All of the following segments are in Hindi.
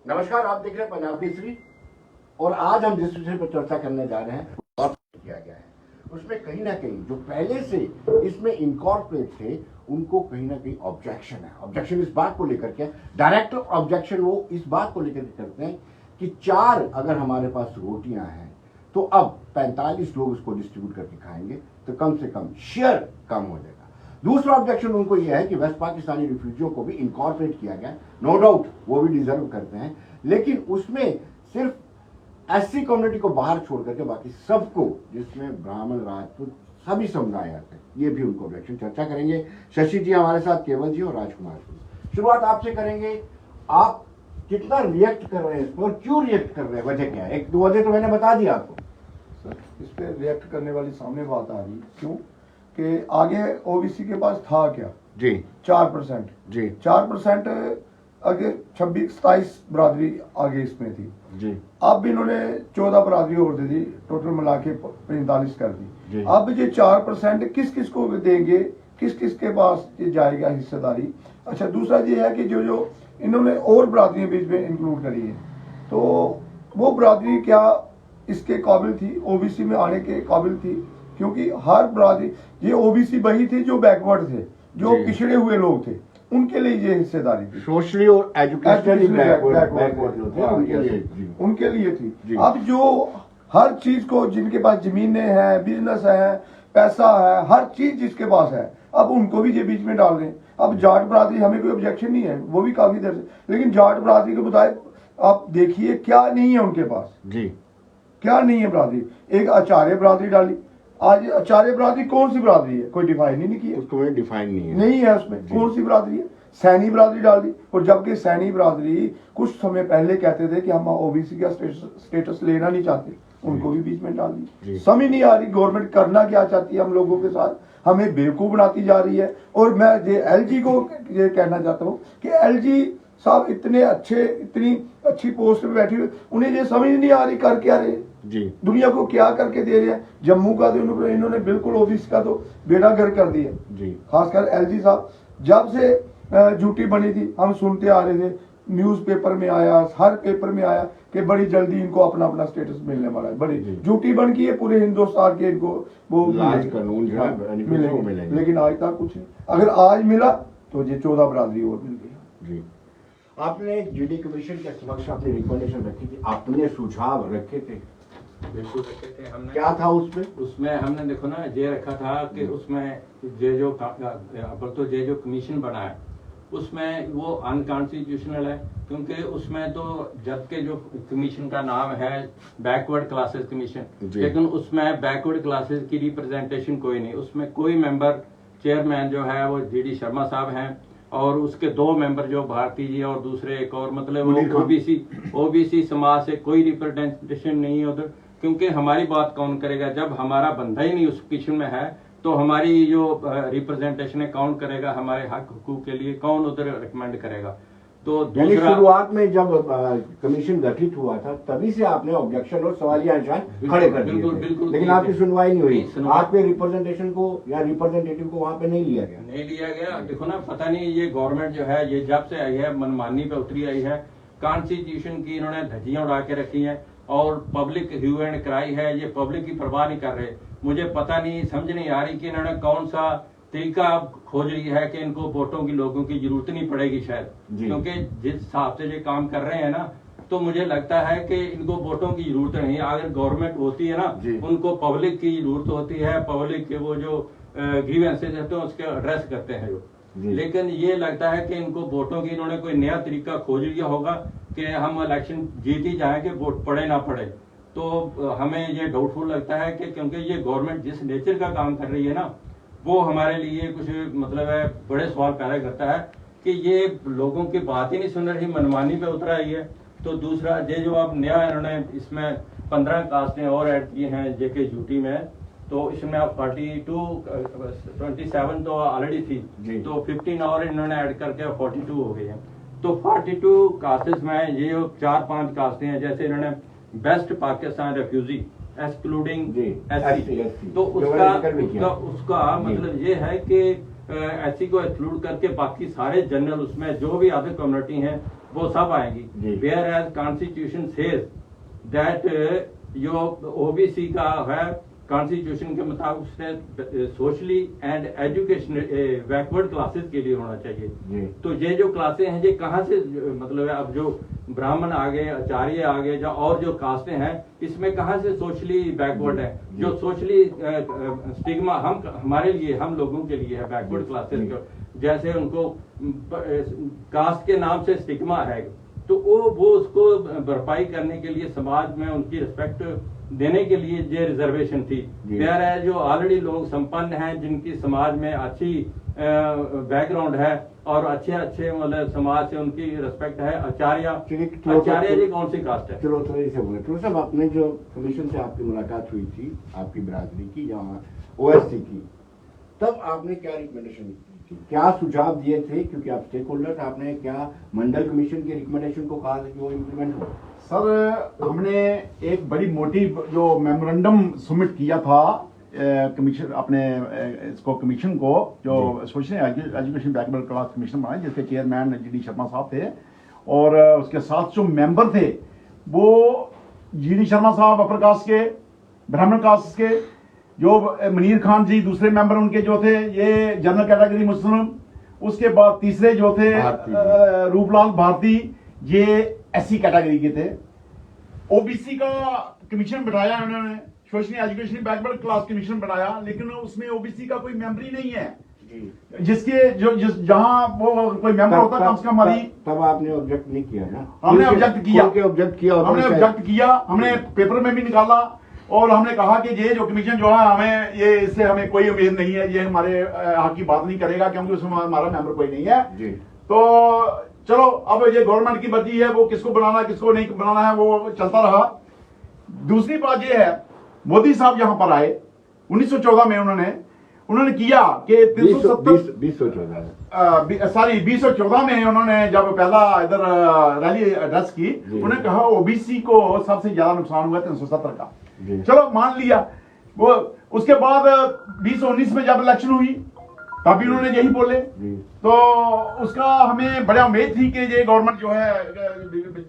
नमस्कार, आप देख रहे हैं पंजाब केसरी और आज हम जिस विषय पर चर्चा करने जा रहे हैं और किया गया है उसमें कहीं ना कहीं जो पहले से इसमें इनकॉर्पोरेट थे उनको कहीं ना कहीं ऑब्जेक्शन है। ऑब्जेक्शन इस बात को लेकर के, डायरेक्ट ऑब्जेक्शन वो इस बात को लेकर के करते हैं कि 4 अगर हमारे पास रोटियां हैं तो अब 45 लोग उसको डिस्ट्रीब्यूट करके खाएंगे तो कम से कम शेयर कम हो जाएगा। दूसरा ऑब्जेक्शन उनको यह है कि वेस्ट पाकिस्तानी रिफ्यूजियों को भी इनकॉर्पोरेट किया गया, नो डाउट वो भी डिजर्व करते हैं, लेकिन उसमें सिर्फ एससी कम्युनिटी को बाहर छोड़ करके बाकी सबको, जिसमें ब्राह्मण, राजपूत सभी समुदाय आते हैं, ये भी उनको ऑब्जेक्शन। चर्चा करेंगे शशि जी हमारे साथ, केवल जी और राजकुमार जी। शुरुआत आपसे करेंगे, आप कितना रिएक्ट कर रहे हैं इस पर और क्यों रिएक्ट कर रहे हैं, वजह क्या है? एक दो वजह तो मैंने बता दिया आपको सर। इस पे रिएक्ट करने वाली सामने बात आ रही, क्यों कि आगे ओबीसी के पास था क्या जी 4% जी 4% आगे 26-27 बरादरी आगे इसमें थी जी। अब इन्होंने 14 बरादरी और दे दी, टोटल मिला के 45 कर दी जी। अब ये 4% किस किस को देंगे, किस किस के पास ये जाएगा हिस्सेदारी। अच्छा, दूसरा ये है कि जो जो इन्होंने और बरादरी बीच में इंक्लूड करी है तो वो बरादरी क्या इसके काबिल थी, ओबीसी में आने के काबिल थी? क्योंकि हर बरादरी, ये ओबीसी वही थे जो बैकवर्ड थे, जो पिछड़े हुए लोग थे, उनके लिए ये हिस्सेदारी थी, सोशली और एजुकेशनली बैकवर्ड जो थे उनके लिए थी। अब जो हर चीज को, जिनके पास जमीनें हैं, बिजनेस है, पैसा है, हर चीज जिसके पास है, अब उनको भी ये बीच में डाल रहे हैं। अब जाट बरादरी, हमें कोई ऑब्जेक्शन नहीं है, वो भी काफी देर से, लेकिन जाट बरादरी के मुताबिक आप देखिए क्या नहीं है उनके पास जी, क्या नहीं है बरादरी। एक आचार्य बरादरी डाली, आज आचार्य बरादरी कौन सी बरादरी है, कोई डिफाइन ही नहीं किया, उसको डिफाइन नहीं है उसमें कौन सी बरादरी है। सैनी बरादरी डाल दी, और जबकि सैनी बरादरी कुछ समय पहले कहते थे कि हम ओबीसी का स्टेटस लेना नहीं चाहते, उनको भी बीच में डाल दी। समझ नहीं आ रही गवर्नमेंट करना क्या चाहती है हम लोगों के साथ, हमें बेवकूफ बनाती जा रही है। और मैं एलजी को ये कहना चाहता हूँ कि एलजी साहब इतने अच्छे, इतनी अच्छी पोस्ट पे बैठे हुए, उन्हें ये समझ नहीं आ रही कर क्या रहे जी, दुनिया को क्या करके दे रहे हैं। जम्मू का तो इन्होंने बिल्कुल ओबीसी का तो बेड़ा गर्क कर दिया जी। खासकर एलजी साहब जब से ड्यूटी बनी थी, हम सुनते आ रहे थे, न्यूज़पेपर में आया, हर पेपर में आया कि बड़ी जल्दी इनको अपना अपना स्टेटस मिलने वाला है, बड़ी ड्यूटी बन की है पूरे हिंदुस्तान के, इनको वो कानून जो है मिलेंगे, लेकिन आज तक कुछ नहीं। अगर आज मिला तो ये 14 बरादरी और मिल गई। जी, आपने जीडी कमीशन के समक्ष अपनी रिकमेंडेशन रखी थी, आपने सुझाव रखे थे? बिल्कुल रखे थे हमने। क्या था उसमें? उसमें हमने देखो ना ये रखा था कि उसमें जो कमीशन बना है उसमें वो अनकॉन्स्टिट्यूशनल है, क्योंकि उसमें तो जबकि जो कमीशन का नाम है बैकवर्ड क्लासेस कमीशन, लेकिन उसमें बैकवर्ड क्लासेस की रिप्रेजेंटेशन कोई नहीं। उसमें कोई मेंबर, चेयरमैन जो है वो जीडी शर्मा साहब हैं, और उसके 2 मेंबर जो भारती जी और दूसरे एक और, मतलब ओबीसी समाज से कोई रिप्रेजेंटेशन नहीं है उधर। क्योंकि हमारी बात कौन करेगा जब हमारा बंदा ही नहीं उस किशन में है, तो हमारी जो रिप्रेजेंटेशन है कौन करेगा, हमारे हक हुकूक के लिए कौन उधर रिकमेंड करेगा। तो दूसरा, शुरुआत में जब कमीशन गठित हुआ था तभी से आपने ऑब्जेक्शन और सवालिया निशान खड़े कर दिए थे, बिल्कुल, लेकिन आपकी सुनवाई नहीं हुई। आपके रिप्रेजेंटेशन को या रिप्रेजेंटेटिव को वहां पे नहीं लिया गया। देखो ना, पता नहीं ये गवर्नमेंट जो है ये जब से आई है मनमानी पे उतरी आई है, कॉन्स्टिट्यूशन की इन्होंने धज्जियां उड़ा के रखी हैं और पब्लिक ह्यू एंड क्राई है, ये पब्लिक की परवाह नहीं कर रहे। मुझे पता नहीं, समझ नहीं आ रही कि इन्होंने कौन सा तरीका खोज रही है कि इनको वोटों की, लोगों की जरूरत नहीं पड़ेगी शायद, क्योंकि जिस हिसाब से ये काम कर रहे हैं ना, तो मुझे लगता है कि इनको वोटों की जरूरत नहीं। अगर गवर्नमेंट होती है ना, उनको पब्लिक की जरूरत होती है, पब्लिक के वो जो ग्रीवेंसेस होते हैं उसके एड्रेस करते हैं जो। लेकिन ये लगता है कि इनको वोटों की, इन्होंने कोई नया तरीका खोज लिया होगा कि हम इलेक्शन जीत ही जाएं कि वोट पड़े ना पड़े। तो हमें ये डाउटफुल लगता है कि क्योंकि ये गवर्नमेंट जिस नेचर का काम कर रही है ना, वो हमारे लिए कुछ मतलब है बड़े सवाल पैदा करता है कि ये लोगों की बात ही नहीं सुन रही, मनमानी पे उतर आई है। तो दूसरा ये जो अब नया इन्होंने इसमें 15 कास्टें और ऐड की हैं जेके यूटी में, तो इसमें अब 27 तो ऑलरेडी थी, तो 15 और इन्होंने ऐड करके 42 हो गई है। तो 42 कास्टेस में ये 4-5 कास्टें हैं, जैसे इन्होंने best Pakistan refugee excluding SC, तो उसका मतलब ये है कि एससी को एक्सक्लूड करके बाकी सारे जनरल, उसमें जो भी अदर कम्युनिटी हैं वो सब आएंगी। जी। Where as constitution says that जो ओबीसी का है कॉन्स्टिट्यूशन के मुताबिक उसने socially and education backward classes के लिए होना जी। चाहिए। तो ये जो क्लासें हैं ये कहाँ से मतलब है, अब जो ब्राह्मण आ गए, आचार्य आ गए, और जो कास्टें हैं इसमें कहाँ से सोशली बैकवर्ड है? जी। जो सोशली स्टिग्मा हम हमारे लिए, हम लोगों के लिए है बैकवर्ड क्लासेस का, जैसे उनको कास्ट के नाम से स्टिग्मा है, तो वो उसको भरपाई करने के लिए समाज में उनकी रिस्पेक्ट देने के लिए ये रिजर्वेशन थी। प्यार है जो ऑलरेडी लोग संपन्न हैं, जिनकी समाज में अच्छी बैकग्राउंड है और अच्छे अच्छे मतलब समाज से उनकी रिस्पेक्ट है। आचार्य जी कौन सी कास्ट है? चलो थोड़ी से बोले तो साहब, आपने जो कमीशन से आपकी मुलाकात हुई थी आपकी बिरादरी की यहाँ ओएससी की, तब आपने क्या रिकमेंडेशन की थी, क्या सुझाव दिए थे? क्योंकि आप स्टेक होल्डर, आपने क्या मंडल कमीशन के रिकमेंडेशन को कहा था कि वो इम्प्लीमेंट हो? सर हमने एक बड़ी मोटी जो मेमोरेंडम सबमिट किया था कमीशन अपने इसको कमीशन को, जो social education backward class commission बनाया जिसके चेयरमैन जीडी शर्मा साहब थे, और उसके साथ जो मेंबर थे वो जीडी शर्मा साहब अपर कास्ट के, ब्राह्मण कास्ट के, जो मनीर खान जी दूसरे मेंबर उनके जो थे ये जनरल कैटेगरी मुस्लिम, उसके बाद तीसरे जो थे रूपलाल भारती ये एससी कैटेगरी के थे। ओबीसी का कमीशन बनाया उन्होंने, social education backward class commission बनाया, लेकिन उसमें ओबीसी का कोई मेंबर ही नहीं है। जिसके जहां वो कोई मेंबर होता कम से कम हमारी। तब आपने ऑब्जेक्ट नहीं किया ना? हमने ऑब्जेक्ट किया, हमने पेपर में भी निकाला और हमने कहा कि ये जो कमीशन जो है हमें ये इससे हमें कोई उम्मीद नहीं है, ये हमारे हक की बात नहीं करेगा क्योंकि उसमें हमारा मेंबर कोई नहीं है जी। तो चलो अब ये गवर्नमेंट की मर्जी है, वो किसको बनाना किसको नहीं बनाना है वो चलता रहा। दूसरी बात ये है, मोदी साहब यहां पर आए 1914 में, उन्होंने किया कि 2014 में उन्होंने जब पहला इधर रैली एड्रेस की, उन्होंने कहा ओबीसी को सबसे ज्यादा नुकसान हुआ 370 का। चलो मान लिया वो। उसके बाद 2019 में जब इलेक्शन हुई तभी उन्होंने यही बोले, तो उसका हमें बड़ा उम्मीद थी कि ये गवर्नमेंट जो है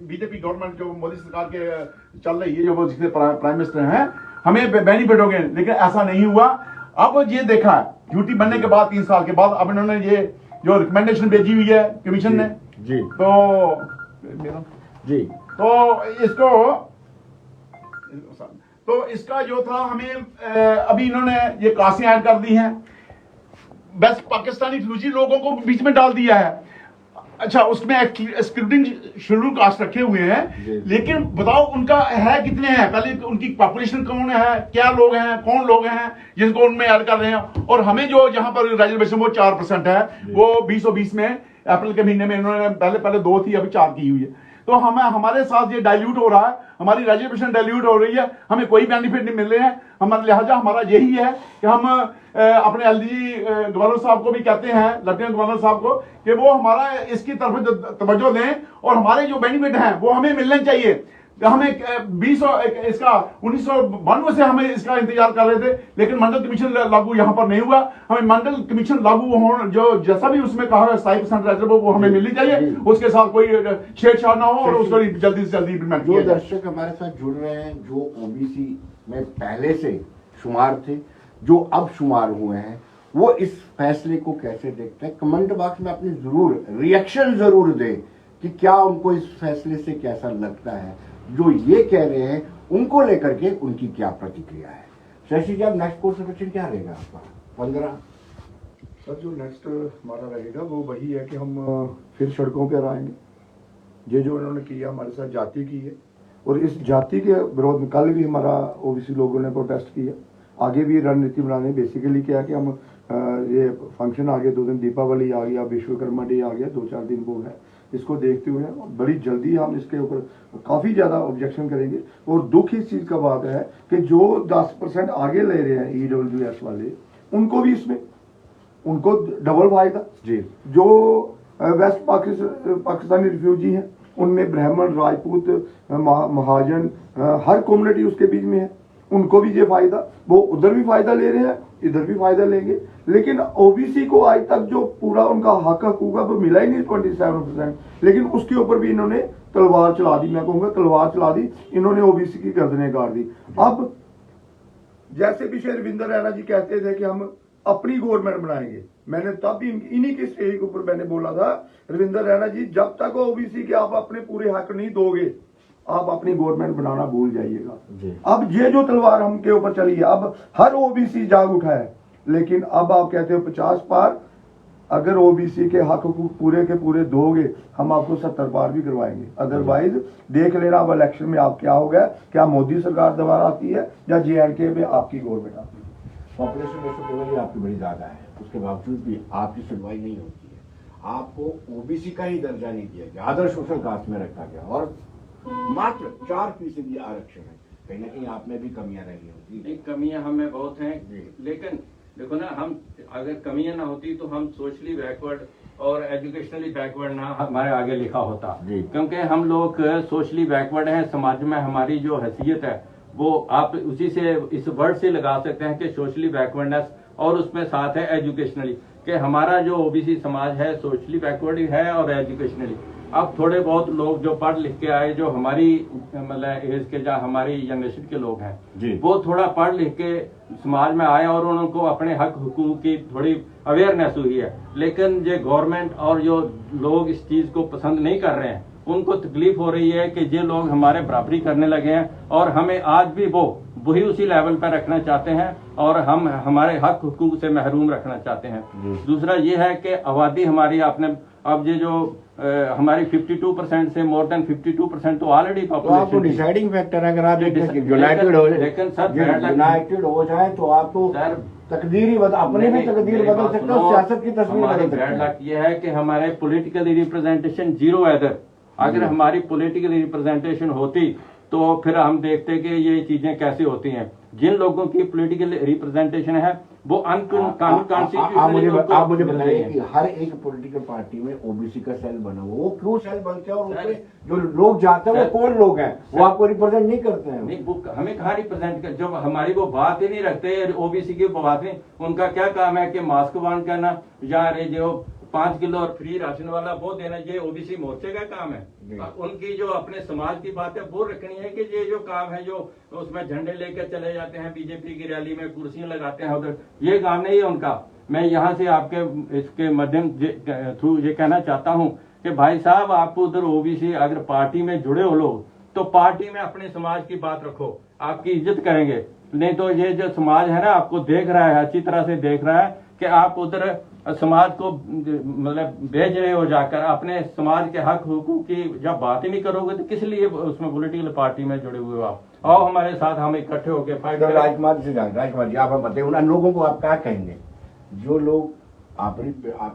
बीजेपी गवर्नमेंट जो मोदी सरकार के चल रही है, जो वो जिसके प्राइम मिनिस्टर हैं, हमें बेनिफिट हो गए, लेकिन ऐसा नहीं हुआ। अब ये देखा ड्यूटी बनने के बाद 3 साल के बाद अब इन्होंने ये जो रिकमेंडेशन भेजी हुई है कमीशन ने जी तो इसका जो था हमें अभी इन्होंने ये क्लासें ऐड कर दी हैं, बेस्ट पाकिस्तानी फ्यूजी लोगों को बीच में डाल दिया है। अच्छा, उसमें एक्सक्लूडिंग शेड्यूल कास्ट रखे हुए हैं, लेकिन बताओ उनका है कितने हैं? पहले उनकी पॉपुलेशन कौन है, क्या लोग हैं, कौन लोग हैं जिनको उनमें ऐड कर रहे हैं? और हमें जो जहां पर रिजर्वेशन वो 4% है, वो 2020 में अप्रैल के महीने में इन्होंने पहले 2 थी, अभी 4 की हुई है। तो हमारे साथ ये डाइल्यूट हो रहा है, हमारी रिजर्वेशन डाइल्यूट हो रही है, हमें कोई बेनिफिट नहीं मिल रहे हैं। हमारे लिहाजा हमारा यही है कि हम अपने एलजी गवर्नर साहब को भी कहते हैं, लेफ्टिनेंट गवर्नर साहब को, कि वो हमारा इसकी तरफ तवज्जो दें और हमारे जो बेनिफिट हैं वो हमें मिलने चाहिए। हमें 1992 से हमें इसका इंतजार कर रहे थे, लेकिन मंडल कमीशन लागू यहां पर नहीं हुआ। हमें मंडल कमीशन लागू होने जो जैसा भी उसमें कहा है 27% रिजर्व वो हमें मिलनी चाहिए, उसके साथ कोई छेड़छाड़ ना हो और उसको जल्दी से जल्दी इम्प्लीमेंट किया जाए। जो दर्शक हमारे साथ जुड़ रहे हैं, जो ओबीसी में पहले से शुमार थे, जो अब शुमार हुए हैं, वो इस फैसले को कैसे देखते हैं? कमेंट बॉक्स में अपनी जरूर रिएक्शन जरूर दें कि क्या उनको इस फैसले से कैसा लगता है, जो ये कह रहे हैं उनको लेकर के उनकी क्या प्रतिक्रिया है। शशि जी, अब नेक्स्ट कोर्स ऑफ एक्शन क्या रहेगा आपका? 15 सर जो नेक्स्ट हमारा रहेगा वो वही है कि हम फिर सड़कों पर आएंगे। ये जो इन्होंने किया हमारे साथ जाति की है, और इस जाति के विरोध में कल भी हमारा ओबीसी लोगों ने प्रोटेस्ट किया, आगे भी रणनीति बनाने बेसिकली क्या है कि हम ये फंक्शन आ गए, 2 दिन दीपावली आ गया, विश्वकर्मा डे आ गया, 2-4 दिन वो है, इसको देखते हुए बड़ी जल्दी हम इसके ऊपर काफ़ी ज़्यादा ऑब्जेक्शन करेंगे। और दुख इस चीज़ का बात है कि जो 10% आगे ले रहे हैं EWS वाले, उनको भी इसमें उनको डबल फायदा जी। जो वेस्ट पाकिस्तानी रिफ्यूजी हैं उनमें ब्राह्मण, राजपूत, महाजन, हर कम्युनिटी उसके बीच में है, उनको भी ये फायदा, वो उधर भी फायदा ले रहे हैं, इधर भी फायदा लेंगे। लेकिन ओबीसी को आज तक जो पूरा उनका हक हकूक है वो मिला ही नहीं 27%, लेकिन उसके ऊपर भी इन्होंने तलवार चला दी, मैं कहूंगा तलवार चला दी इन्होंने, ओबीसी की गर्दनें काट दी। अब जैसे भी श्री रविंदर रैना जी कहते थे कि हम अपनी गवर्नमेंट बनाएंगे, मैंने तब भी इन्हीं के स्टेज के ऊपर मैंने बोला था, रविंदर रैना जी जब तक ओबीसी के आप अपने पूरे हक नहीं दोगे आप अपनी गवर्नमेंट बनाना भूल जाइएगा। अब ये जो तलवार हम के ऊपर चली है, अब हर ओबीसी जाग उठा है, लेकिन अब आप कहते हो 50 पार, अगर ओबीसी के हक पूरे के पूरे दोगे हम आपको 70 पार भी करवाएंगे, अदरवाइज देख लेना अब इलेक्शन में आप क्या हो गया, क्या मोदी सरकार दोबारा आती है या JNK में आपकी गवर्नमेंट आती है। पॉपुलेशन रेशो केवल ही आपकी बड़ी ज्यादा है, उसके बावजूद भी आपकी सुनवाई नहीं होती है, आपको ओबीसी का ही दर्जा नहीं दिया गया, अदर सोशल कास्ट में रखा गया और मात्र 4% आरक्षण है। कहीं ना कहीं आप में भी कमियां रही होंगी। नहीं, कमियां हमें बहुत हैं, जी। लेकिन देखो ना, हम अगर कमियां ना होती तो हम सोशली बैकवर्ड और एजुकेशनली बैकवर्ड ना हमारे आगे लिखा होता, जी। क्योंकि हम लोग सोशली बैकवर्ड हैं। समाज में हमारी जो हैसियत है वो आप उसी से, इस वर्ड से लगा सकते हैं कि सोशली बैकवर्डनेस, और उसमें साथ है एजुकेशनली, कि हमारा जो ओबीसी समाज है सोशली बैकवर्ड है और एजुकेशनली। अब थोड़े बहुत लोग जो पढ़ लिख के आए, जो हमारी मतलब एज के या हमारी जनरेशन के लोग हैं, जी। वो थोड़ा पढ़ लिख के समाज में आए और उनको अपने हक हुकूक की थोड़ी अवेयरनेस हुई है। लेकिन ये गवर्नमेंट और जो लोग इस चीज को पसंद नहीं कर रहे हैं, उनको तकलीफ हो रही है कि ये लोग हमारे बराबरी करने लगे हैं और हमें आज भी वही उसी लेवल पर रखना चाहते हैं और हम हमारे हक हुकूक से महरूम रखना चाहते हैं। दूसरा ये है कि आबादी हमारी, आपने अब ये जो हमारी 52% से मोर देन 52% तो ऑलरेडी तो आपको पॉपुलेशन, डिसाइडिंग फैक्टर अगर आप लेकिन यूनाइटेड हो जाए तो आप तो सर तकदीर ही बदल, अपने भी तकदीर बदल सकते हो, सियासत की तस्वीर हमारी बदल बैड सकते लक ये है कि हमारे पॉलिटिकल रिप्रेजेंटेशन जीरो है इधर। अगर हमारी पॉलिटिकल रिप्रेजेंटेशन होती तो फिर हम देखते कि ये चीजें कैसे होती हैं। जिन लोगों की पॉलिटिकल रिप्रेजेंटेशन है वो आप मुझे बताइए कि हर एक पॉलिटिकल पार्टी में ओबीसी का सेल बना हुआ, वो क्यों सेल बनते हैं और उसमें जो लोग जाते हैं वो कौन लोग हैं, वो आपको रिप्रेजेंट नहीं करते हैं। नहीं, वो हमें कहाँ रिप्रेजेंट कर, जब हमारी वो बात ही नहीं रखते, ओबीसी की बात नहीं, उनका क्या काम है कि मास्क बांध करना या जो 5 किलो और फ्री राशन वाला वो देना, ये ओबीसी मोर्चे का काम है। उनकी जो अपने समाज की बात है वो रखनी है कि ये जो काम है, जो उसमें झंडे लेकर चले जाते हैं बीजेपी की रैली में, कुर्सियां लगाते हैं उधर, ये काम नहीं है उनका। मैं यहाँ से आपके इसके माध्यम थ्रू ये कहना चाहता हूँ कि भाई साहब, आप उधर ओबीसी अगर पार्टी में जुड़े हो लोग तो पार्टी में अपने समाज की बात रखो, आपकी इज्जत करेंगे। नहीं तो ये जो समाज है ना, आपको देख रहा है, अच्छी तरह से देख रहा है कि आप उधर समाज को मतलब भेज रहे हो, जाकर अपने समाज के हक हुकूक की जब बात ही नहीं करोगे तो किस लिए उसमें पॉलिटिकल पार्टी में जुड़े हुए हो आप। आओ हमारे साथ, हम इकट्ठे होकर फाइट करें। राजकुमार जी आप हम बताइए, उन लोगों को आप क्या कहेंगे जो लोग आपकी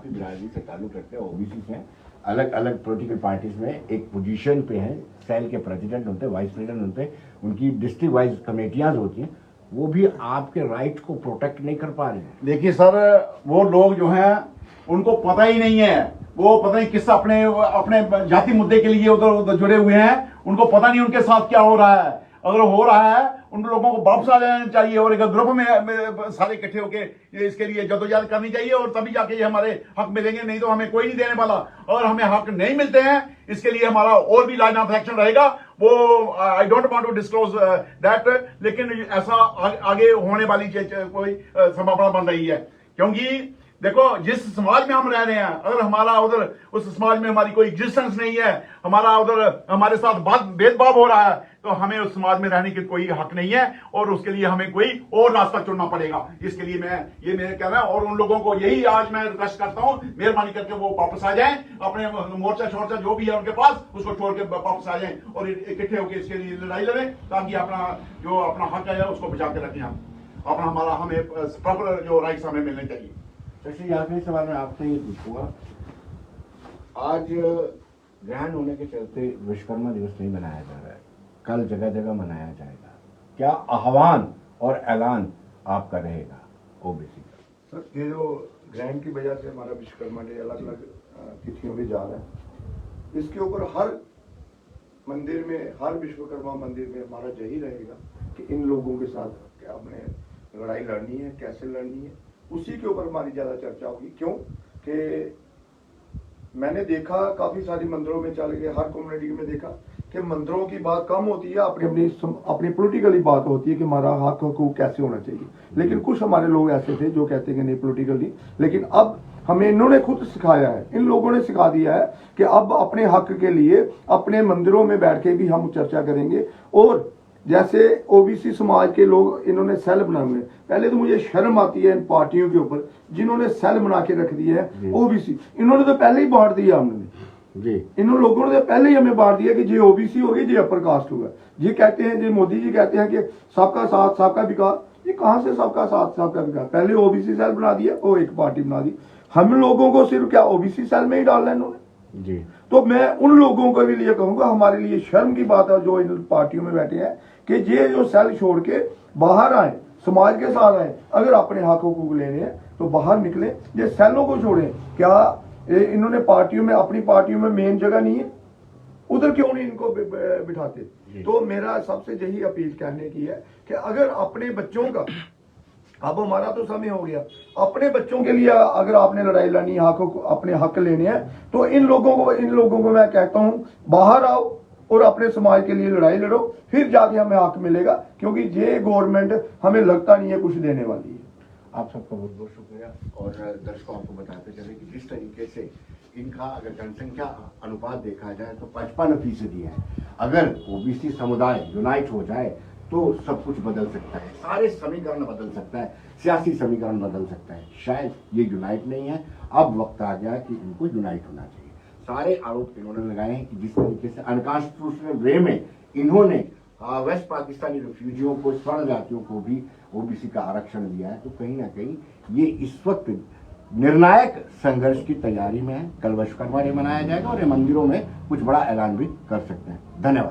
बिरादरी से ताल्लुक रखते हैं, ओबीसी से, अलग अलग पॉलिटिकल पार्टीज में एक पोजीशन पे हैं, सेल के प्रेसिडेंट होते हैं, वाइस प्रेसिडेंट होते हैं, उनकी डिस्ट्रिक्ट वाइज कमेटियां होती हैं, वो भी आपके राइट को प्रोटेक्ट नहीं कर पा रहे हैं। देखिए सर, वो लोग जो हैं उनको पता ही नहीं है, वो पता नहीं किस अपने जाति मुद्दे के लिए उधर जुड़े हुए हैं, उनको पता नहीं उनके साथ क्या हो रहा है। अगर हो रहा है उन लोगों को वापस आ जाना चाहिए और एक ग्रुप में सारे इकट्ठे होकर इसके लिए जदोजहद करनी चाहिए और तभी जाके ये हमारे हक मिलेंगे, नहीं तो हमें कोई नहीं देने वाला। और हमें हक नहीं मिलते हैं, इसके लिए हमारा और भी लाइन ऑफ एक्शन रहेगा, वो I don't want to disclose that, लेकिन ऐसा आगे होने वाली कोई संभावना बन रही है। क्योंकि देखो, जिस समाज में हम रह रहे हैं, अगर हमारा उधर उस समाज में हमारी कोई एग्जिस्टेंस नहीं है, हमारा उधर हमारे साथ भेदभाव हो रहा है, तो हमें उस समाज में रहने की कोई हक नहीं है और उसके लिए हमें कोई और रास्ता चुनना पड़ेगा। इसके लिए मैं कह रहा हूं और उन लोगों को यही आज मैं रिक्वेस्ट करता हूं, मेहरबानी करके वो वापस आ जाएं, अपने मोर्चा छोर्चा जो भी है उनके पास, उसको छोड़ के वापस आ जाएं और इकट्ठे होकर इसके लिए लड़ाई लड़ें, ताकि अपना हक है उसको बचा के रखें। हम अपना हमें प्रॉपर जो राइट्स हमें मिलने चाहिए। वैसे आखिरी सवाल मैं आपसे ये पूछूंगा, आज ग्रहण होने के चलते विश्वकर्मा दिवस नहीं मनाया जा रहा है, कल जगह जगह मनाया जाएगा, क्या आह्वान और ऐलान आपका रहेगा ओबीसी का? सर, ये जो ग्रहण की वजह से हमारा विश्वकर्मा डे अलग अलग तिथियों में जा रहा है, इसके ऊपर हर मंदिर में, हर विश्वकर्मा मंदिर में हमारा यही रहेगा कि इन लोगों के साथ क्या हमने लड़ाई लड़नी है, कैसे लड़नी है, उसी के ऊपर हमारी ज़्यादा चर्चा होगी। क्यों कि मैंने देखा काफ़ी सारी मंदिरों में चल गए, हर कम्युनिटी में देखा कि मंदिरों की बात कम होती है, अपनी पॉलिटिकली बात होती है कि हमारा हक हकूक कैसे होना चाहिए। लेकिन कुछ हमारे लोग ऐसे थे जो कहते हैं कि नहीं पॉलिटिकली, लेकिन अब हमें इन्होंने खुद सिखाया है, इन लोगों ने सिखा दिया है कि अब अपने हक के लिए अपने मंदिरों में बैठ के भी हम चर्चा करेंगे। और जैसे ओबीसी समाज के लोग इन्होंने सेल बनाए हुए हैं, पहले तो मुझे शर्म आती है इन पार्टियों के ऊपर जिन्होंने सेल बना के रख दिए है ओबीसी। इन्होंने तो पहले ही बांट दिया हमने जी, इन लोगों ने पहले ही हमें बांट दिया कि ये ओबीसी होगी, ये अपर कास्ट होगा। ये कहते हैं, जो मोदी जी कहते हैं कि सबका साथ सबका विकास, ये कहां से सबका साथ सबका विकास? पहले ओबीसी सेल बना दिया, वो एक पार्टी बना दी। हम लोगों को सिर्फ क्या ओबीसी सेल में ही डालना है इन्होंने जी। तो मैं उन लोगों को भी लिए कहूंगा, हमारे लिए शर्म की बात है जो इन पार्टियों में बैठे हैं कि ये जो सेल छोड़ के बाहर आए, समाज के साथ आए। अगर अपने हक हकूक लेने हैं तो बाहर निकले, ये सेलों को छोड़ें। क्या इन्होंने पार्टियों में, अपनी पार्टियों में मेन जगह नहीं है, उधर क्यों नहीं इनको बिठाते? तो मेरा सबसे यही अपील कहने की है कि अगर अपने बच्चों का, अब हमारा तो समय हो गया, अपने बच्चों के लिए अगर आपने लड़ाई लड़नी है, अपने हक लेने हैं, तो इन लोगों को मैं कहता हूं बाहर आओ और अपने समाज के लिए लड़ाई लड़ो, फिर जाके हमें हक मिलेगा। क्योंकि ये गवर्नमेंट हमें लगता नहीं है कुछ देने वाली है। आप सबका बहुत बहुत शुक्रिया। और दर्शकों आपको बताते चले कि जिस तरीके से इनका अगर जनसंख्या अनुपात देखा जाए तो 55% है। अगर ओबीसी समुदाय यूनाइट हो जाए तो सब कुछ बदल सकता है, सारे समीकरण बदल सकता है, सियासी समीकरण बदल सकता है। शायद ये यूनाइट नहीं है, अब वक्त आ गया कि इनको यूनाइट होना चाहिए। सारे आरोप इन्होंने लगाए हैं कि जिस तरीके से अनकॉन्स्टिट्यूशनल वे में इन्होंने वेस्ट पाकिस्तानी रिफ्यूजियों को, स्वर्ण जातियों को भी ओबीसी का आरक्षण दिया है, तो कहीं ना कहीं ये इस वक्त निर्णायक संघर्ष की तैयारी में है। कल विश्वकर्मा डे मनाया जाएगा और ये मंदिरों में कुछ बड़ा ऐलान भी कर सकते हैं। धन्यवाद।